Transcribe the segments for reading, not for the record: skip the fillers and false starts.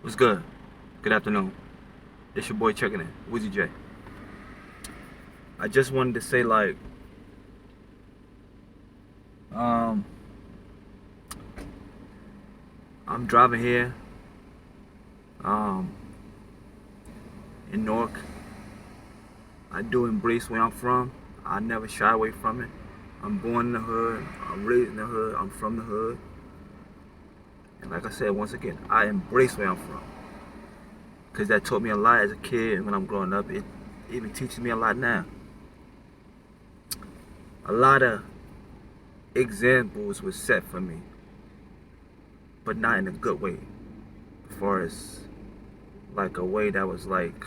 What's good? Good afternoon. It's your boy checking in, Wizzy J. I just wanted to say um, I'm driving here, um, in Newark. I do embrace where I'm from. I never shy away from it. I'm born in the hood. I'm raised in the hood. I'm from the hood. And like I said, once again, I embrace where I'm from. Because that taught me a lot as a kid and when I'm growing up. It even teaches me a lot now. A lot of examples were set for me, but not in a good way. As far as like a way that was like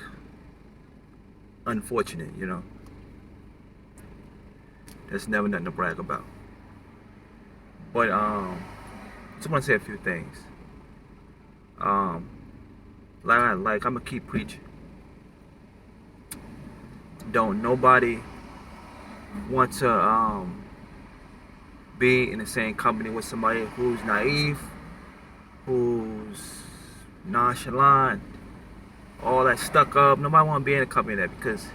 unfortunate, you know. That's never nothing to brag about. But just want to say a few things. Like I'm gonna keep preaching. Don't nobody want to be in the same company with somebody who's naive, who's nonchalant, all that stuck up. Nobody want to be in a company of that, because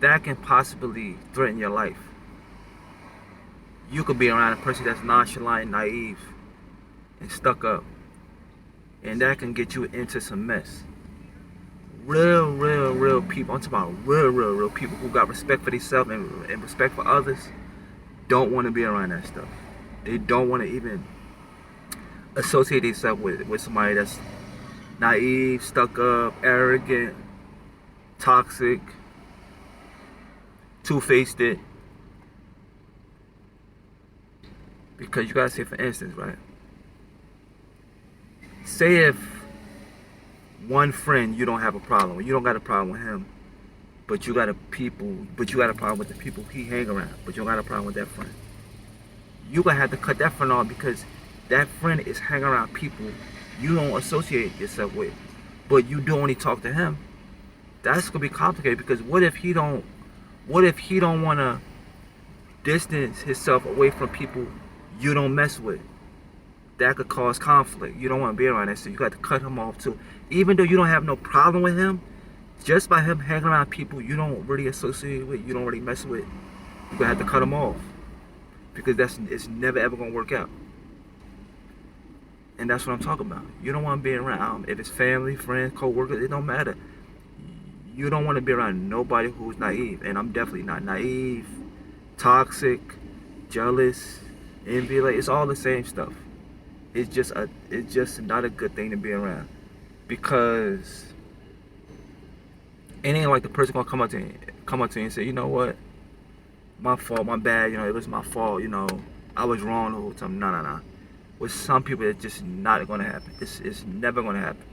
that can possibly threaten your life. You could be around a person that's nonchalant, naive, and stuck up, and that can get you into some mess. Real people, I'm talking about real people who got respect for themselves and respect for others, don't want to be around that stuff. They don't want to even associate themselves with somebody that's naive, stuck up, arrogant, toxic, two-faced it. Because you gotta say, for instance, right? Say if one friend you don't have a problem with, you don't got a problem with him, but you got a problem with the people he hang around, but you don't got a problem with that friend. You gonna have to cut that friend off, because that friend is hanging around people you don't associate yourself with, but you do only talk to him. That's gonna be complicated, because what if he don't wanna distance himself away from people you don't mess with? That could cause conflict. You don't want to be around that, so you got to cut him off too. Even though you don't have no problem with him, just by him hanging around people you don't really associate with, you don't really mess with, you're gonna have to cut him off, because it's never ever gonna work out. And that's what I'm talking about. You don't want to be around, if it's family, friends, co-workers, it don't matter. You don't want to be around nobody who's naive, and I'm definitely not naive, toxic, jealous, envy. Like, it's all the same stuff. It's just not a good thing to be around, because it ain't like the person gonna come up to you and say, you know what, my fault, my bad, you know, it was my fault, you know, I was wrong the whole time. No. With some people, it's just not gonna happen. It's never gonna happen.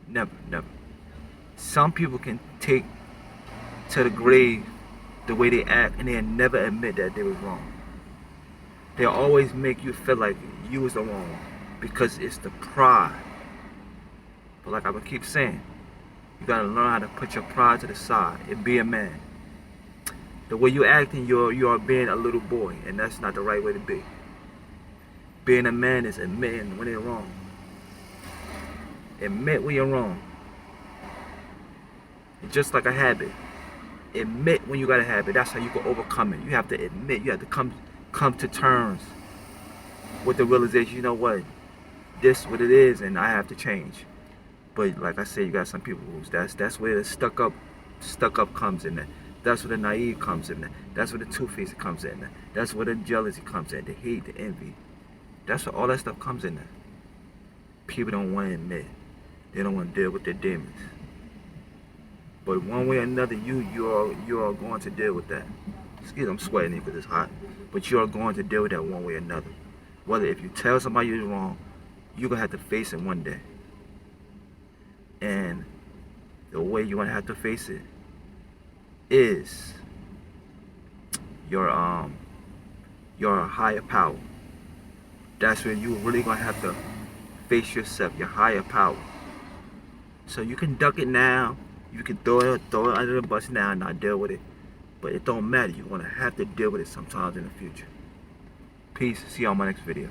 Never. Some people can take to the grave the way they act, and they'll never admit that they was wrong. They'll always make you feel like you was the wrong one, because it's the pride. But like I would keep saying, you gotta learn how to put your pride to the side and be a man. The way you acting, you are being a little boy, and that's not the right way to be. Being a man is admitting when you're wrong. Admit when you're wrong. It's just like a habit. Admit when you got a habit. That's how you can overcome it. You have to admit. You have to come to terms with the realization, you know what, this is what it is, and I have to change. But like I said, you got some people who's that's where the stuck up comes in there. That's where the naive comes in there. That's where the two-faced comes in there. That's where the jealousy comes in, the hate, the envy. That's where all that stuff comes in there. People don't want to admit. They don't want to deal with their demons. But one way or another, you are going to deal with that. Excuse me, I'm sweating because it's hot. But you are going to deal with that one way or another. Whether if you tell somebody you're wrong, you're going to have to face it one day. And the way you're going to have to face it is your higher power. That's where you're really going to have to face yourself, your higher power. So you can duck it now. You can throw it under the bus now and not deal with it. But it don't matter. You're going to have to deal with it sometimes in the future. Peace. See you on my next video.